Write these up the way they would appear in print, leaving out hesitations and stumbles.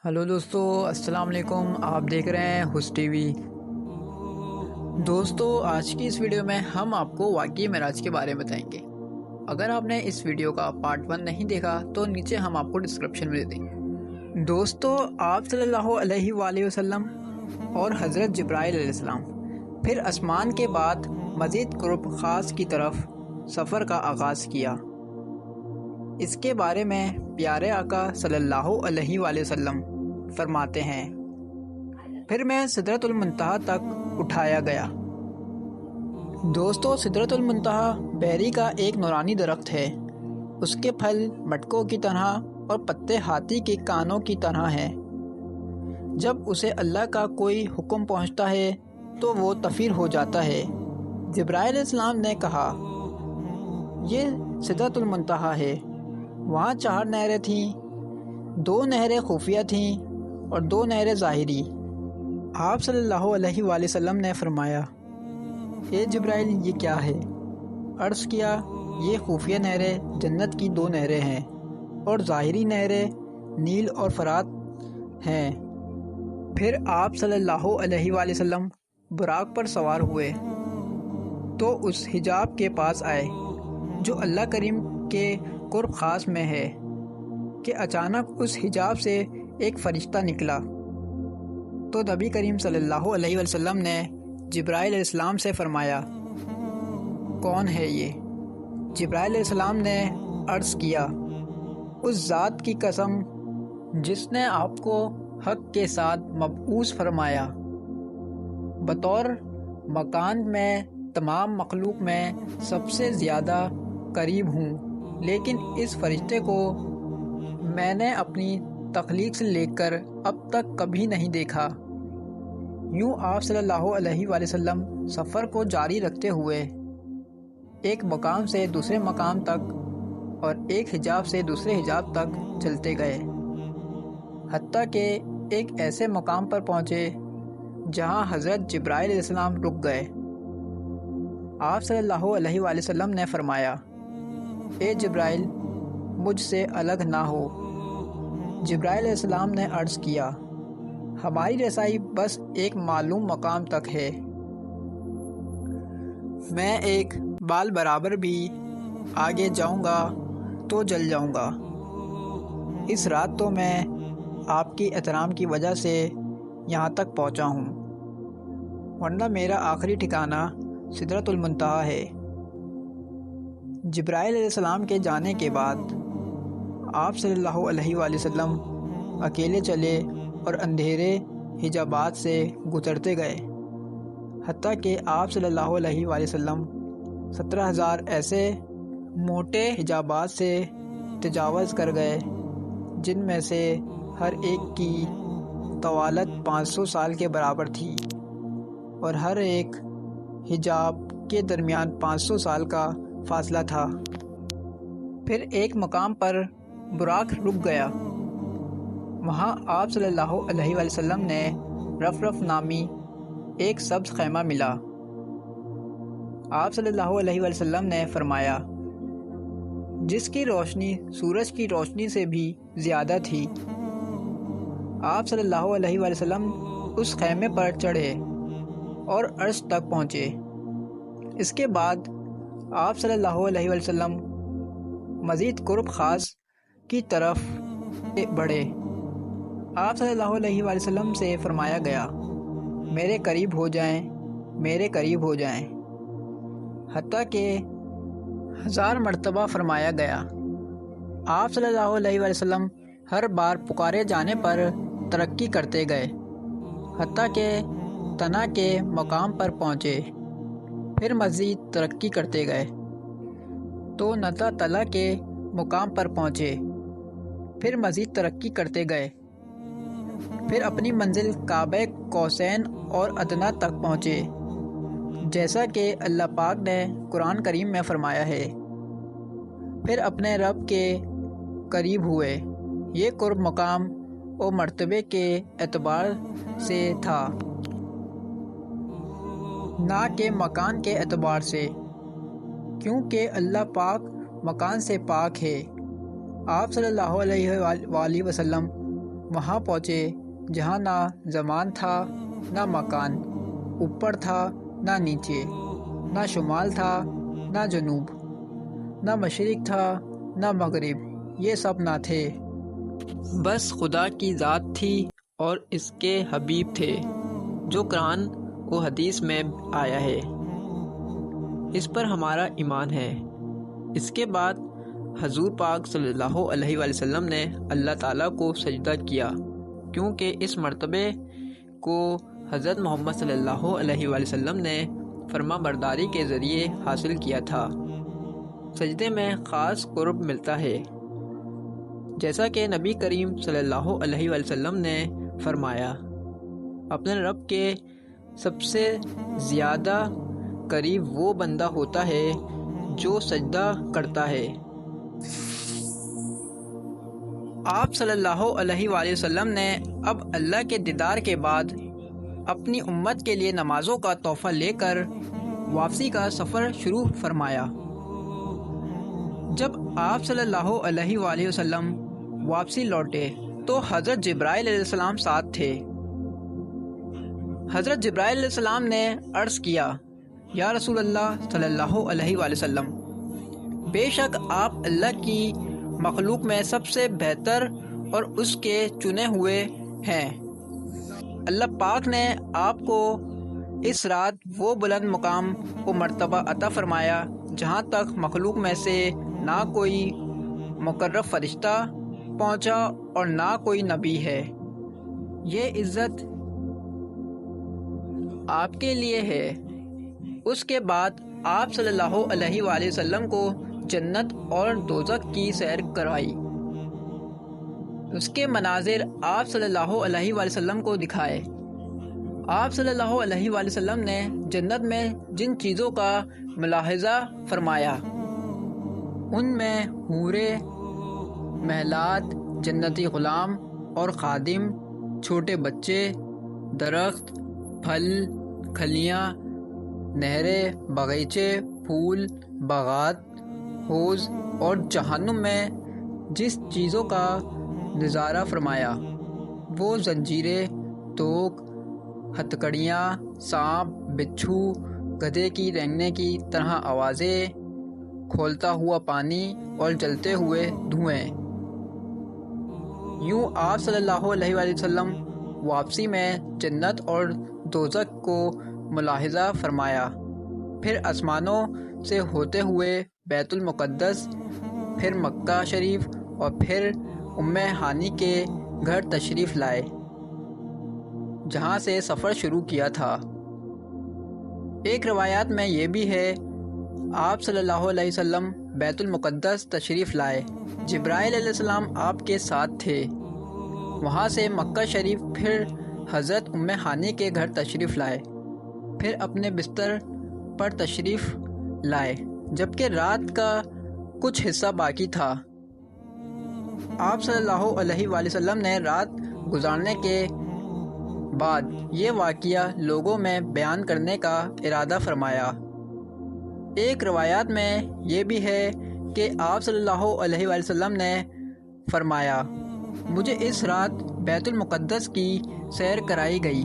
Hello دوستو، السلام علیکم۔ آپ دیکھ رہے ہیں حس ٹی وی۔ دوستو، آج کی اس ویڈیو میں ہم آپ کو واقعی معراج کے بارے میں بتائیں گے۔ اگر آپ نے اس ویڈیو کا پارٹ 1 نہیں دیکھا تو نیچے ہم آپ کو ڈسکرپشن میں دے دیں گے۔ دوستو، آپ صلی اللہ علیہ وآلہ وسلم اور حضرت جبرائیل علیہ السلام پھر آسمان کے بعد مزید قرب خاص کی طرف سفر کا آغاز کیا۔ اس کے بارے میں پیارے آقا صلی اللہ علیہ وآلہ وسلم فرماتے ہیں، پھر میں سدرۃ المنتہا تک اٹھایا گیا۔ دوستو، سدرۃ المنتہا بحری کا ایک نورانی درخت ہے۔ اس کے پھل مٹکوں کی طرح اور پتے ہاتھی کے کانوں کی طرح ہیں۔ جب اسے اللہ کا کوئی حکم پہنچتا ہے تو وہ طفیل ہو جاتا ہے۔ جبرائیل علیہ السلام نے کہا، یہ سدرۃ المنتہا ہے۔ وہاں 4 نہریں تھیں، 2 نہریں خفیہ تھیں اور 2 نہریں ظاہری۔ آپ صلی اللہ علیہ وآلہ وسلم نے فرمایا، اے جبرائیل، یہ کیا ہے؟ عرض کیا، یہ خفیہ نہریں جنت کی 2 نہریں ہیں اور ظاہری نہریں نیل اور فرات ہیں۔ پھر آپ صلی اللہ علیہ وآلہ وسلم براق پر سوار ہوئے تو اس حجاب کے پاس آئے جو اللہ کریم کے قرب خاص میں ہے کہ اچانک اس حجاب سے ایک فرشتہ نکلا تو نبی کریم صلی اللہ علیہ وسلم نے جبرائیل علیہ السلام سے فرمایا، کون ہے یہ؟ جبرائیل علیہ السلام نے عرض کیا، اس ذات کی قسم جس نے آپ کو حق کے ساتھ مبعوث فرمایا۔ بطور مکان میں تمام مخلوق میں سب سے زیادہ قریب ہوں، لیکن اس فرشتے کو میں نے اپنی تخلیق سے لے کر اب تک کبھی نہیں دیکھا۔ یوں آپ صلی اللہ علیہ وآلہ وسلم سفر کو جاری رکھتے ہوئے ایک مقام سے دوسرے مقام تک اور ایک حجاب سے دوسرے حجاب تک چلتے گئے، حتیٰ کہ ایک ایسے مقام پر پہنچے جہاں حضرت جبرائیل علیہ السلام رک گئے۔ آپ صلی اللہ علیہ وآلہ وسلم نے فرمایا، اے جبرائیل، مجھ سے الگ نہ ہو۔ جبرائیل علیہ السلام نے عرض کیا، ہماری رسائی بس ایک معلوم مقام تک ہے، میں ایک بال برابر بھی آگے جاؤں گا تو جل جاؤں گا۔ اس رات تو میں آپ کی احترام کی وجہ سے یہاں تک پہنچا ہوں، ورنہ میرا آخری ٹھکانہ سدرۃ المنتہا ہے۔ جبرائیل علیہ السلام کے جانے کے بعد آپ صلی اللہ علیہ وآلہ وسلم اکیلے چلے اور اندھیرے حجابات سے گزرتے گئے، حتیٰ کہ آپ صلی اللہ علیہ وآلہ وسلم 17,000 ایسے موٹے حجابات سے تجاوز کر گئے جن میں سے ہر ایک کی طوالت 500 سال کے برابر تھی اور ہر ایک حجاب کے درمیان 500 سال کا فاصلہ تھا۔ پھر ایک مقام پر براق رک گیا۔ وہاں آپ صلی اللہ علیہ وآلہ وسلم نے رفرف نامی ایک سبز خیمہ ملا۔ آپ صلی اللہ علیہ وآلہ وسلم نے فرمایا، جس کی روشنی سورج کی روشنی سے بھی زیادہ تھی۔ آپ صلی اللہ علیہ وآلہ وسلم اس خیمے پر چڑھے اور عرش تک پہنچے۔ اس کے بعد آپ صلی اللہ علیہ وآلہ وسلم مزید قرب خاص کی طرف بڑھے۔ آپ صلی اللہ علیہ وآلہ وسلم سے فرمایا گیا، میرے قریب ہو جائیں، میرے قریب ہو جائیں، حتیٰ کہ 1000 مرتبہ فرمایا گیا۔ آپ صلی اللہ علیہ وآلہ وسلم ہر بار پکارے جانے پر ترقی کرتے گئے، حتیٰ کہ تنا کے مقام پر پہنچے، پھر مزید ترقی کرتے گئے تو نتا تلا کے مقام پر پہنچے، پھر مزید ترقی کرتے گئے، پھر اپنی منزل قاب قوسین اور ادنیٰ تک پہنچے، جیسا کہ اللہ پاک نے قرآن کریم میں فرمایا ہے۔ پھر اپنے رب کے قریب ہوئے۔ یہ قرب مقام و مرتبے کے اعتبار سے تھا، نہ کہ مکان کے اعتبار سے، کیونکہ اللہ پاک مکان سے پاک ہے۔ آپ صلی اللہ علیہ وآلہ وسلم وہاں پہنچے جہاں نہ زمان تھا نہ مکان، اوپر تھا نہ نیچے، نہ شمال تھا نہ جنوب، نہ مشرق تھا نہ مغرب، یہ سب نہ تھے، بس خدا کی ذات تھی اور اس کے حبیب تھے، جو قرآن و حدیث میں آیا ہے۔ اس پر ہمارا ایمان ہے۔ اس کے بعد حضور پاک صلی اللہ علیہ وآلہ وسلم نے اللہ تعالیٰ کو سجدہ کیا، کیونکہ اس مرتبے کو حضرت محمد صلی اللہ علیہ وآلہ وسلم نے فرما برداری کے ذریعے حاصل کیا تھا۔ سجدے میں خاص قرب ملتا ہے، جیسا کہ نبی کریم صلی اللہ علیہ وآلہ وسلم نے فرمایا، اپنے رب کے سب سے زیادہ قریب وہ بندہ ہوتا ہے جو سجدہ کرتا ہے۔ آپ صلی اللہ علیہ وآلہ وسلم نے اب اللہ کے دیدار کے بعد اپنی امت کے لیے نمازوں کا تحفہ لے کر واپسی کا سفر شروع فرمایا۔ جب آپ صلی اللہ علیہ وآلہ وسلم واپسی لوٹے تو حضرت جبرائیل علیہ السلام ساتھ تھے۔ حضرت جبرائیل علیہ السلام نے عرض کیا، یا رسول اللہ صلی اللہ علیہ وآلہ وسلم، بے شک آپ اللہ کی مخلوق میں سب سے بہتر اور اس کے چنے ہوئے ہیں۔ اللہ پاک نے آپ کو اس رات وہ بلند مقام و مرتبہ عطا فرمایا جہاں تک مخلوق میں سے نہ کوئی مقرب فرشتہ پہنچا اور نہ کوئی نبی ہے۔ یہ عزت آپ کے لیے ہے۔ اس کے بعد آپ صلی اللہ علیہ وآلہ وسلم کو جنت اور دوزخ کی سیر کروائی۔ اس کے مناظر آپ صلی اللہ علیہ وآلہ وسلم کو دکھائے۔ آپ صلی اللہ علیہ وآلہ وسلم نے جنت میں جن چیزوں کا ملاحظہ فرمایا ان میں حوریں، محلات، جنتی غلام اور خادم، چھوٹے بچے، درخت، پھل، کھلیاں، نہریں، باغیچے، پھول، باغات، حوض اور جہنم میں جس چیزوں کا نظارہ فرمایا وہ زنجیریں، توق، ہتھکڑیاں، سانپ، بچھو، گدھے کی رینگنے کی طرح آوازیں، کھولتا ہوا پانی اور جلتے ہوئے دھوئیں۔ یوں آپ صلی اللہ علیہ وآلہ وسلم واپسی میں جنت اور دوزخ کو ملاحظہ فرمایا، پھر آسمانوں سے ہوتے ہوئے بیت المقدس، پھر مکہ شریف اور پھر ام ہانی کے گھر تشریف لائے، جہاں سے سفر شروع کیا تھا۔ ایک روایات میں یہ بھی ہے، آپ صلی اللہ علیہ وسلم بیت المقدس تشریف لائے، جبرائیل علیہ السلام آپ کے ساتھ تھے، وہاں سے مکہ شریف، پھر حضرت ام ہانی کے گھر تشریف لائے، پھر اپنے بستر پر تشریف لائے جبکہ رات کا کچھ حصہ باقی تھا۔ آپ صلی اللہ علیہ وآلہ وسلم نے رات گزارنے کے بعد یہ واقعہ لوگوں میں بیان کرنے کا ارادہ فرمایا۔ ایک روایات میں یہ بھی ہے کہ آپ صلی اللہ علیہ وآلہ وسلم نے فرمایا، مجھے اس رات بیت المقدس کی سیر کرائی گئی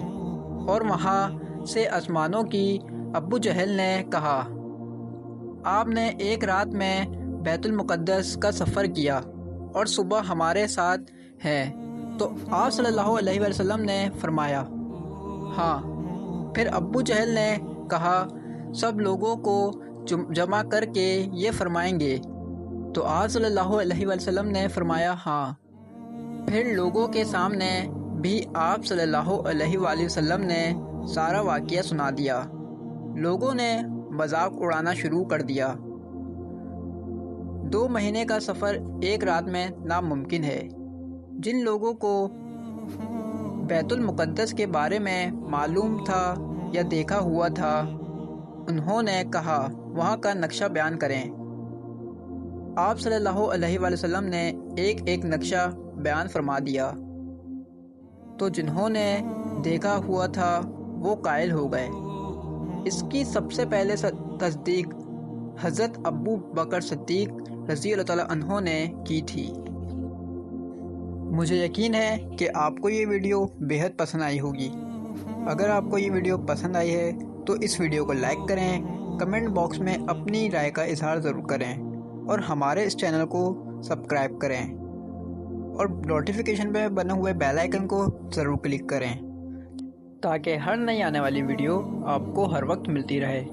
اور وہاں سے آسمانوں کی ابو جہل نے کہا، آپ نے ایک رات میں بیت المقدس کا سفر کیا اور صبح ہمارے ساتھ ہیں؟ تو آپ صلی اللہ علیہ وآلہ وسلم نے فرمایا، ہاں۔ پھر ابو جہل نے کہا، سب لوگوں کو جمع کر کے یہ فرمائیں گے؟ تو آپ صلی اللہ علیہ وآلہ وسلم نے فرمایا، ہاں۔ پھر لوگوں کے سامنے بھی آپ صلی اللہ علیہ وآلہ وسلم نے سارا واقعہ سنا دیا۔ لوگوں نے مذاق اڑانا شروع کر دیا۔ 2 مہینے کا سفر ایک رات میں ناممکن ہے۔ جن لوگوں کو بیت المقدس کے بارے میں معلوم تھا یا دیکھا ہوا تھا، انہوں نے کہا وہاں کا نقشہ بیان کریں۔ آپ صلی اللہ علیہ وآلہ وسلم نے ایک ایک نقشہ بیان فرما دیا، تو جنہوں نے دیکھا ہوا تھا وہ قائل ہو گئے۔ اس کی سب سے پہلے تصدیق حضرت ابو بکر صدیق رضی اللہ تعالیٰ عنہ نے کی تھی۔ مجھے یقین ہے کہ آپ کو یہ ویڈیو بیحد پسند آئی ہوگی۔ اگر آپ کو یہ ویڈیو پسند آئی ہے تو اس ویڈیو کو لائک کریں، کمنٹ باکس میں اپنی رائے کا اظہار ضرور کریں اور ہمارے اس چینل کو سبسکرائب کریں اور نوٹیفیکیشن پہ بنے ہوئے بیل آئیکن کو ضرور کلک کریں تاکہ ہر نئی آنے والی ویڈیو آپ کو ہر وقت ملتی رہے۔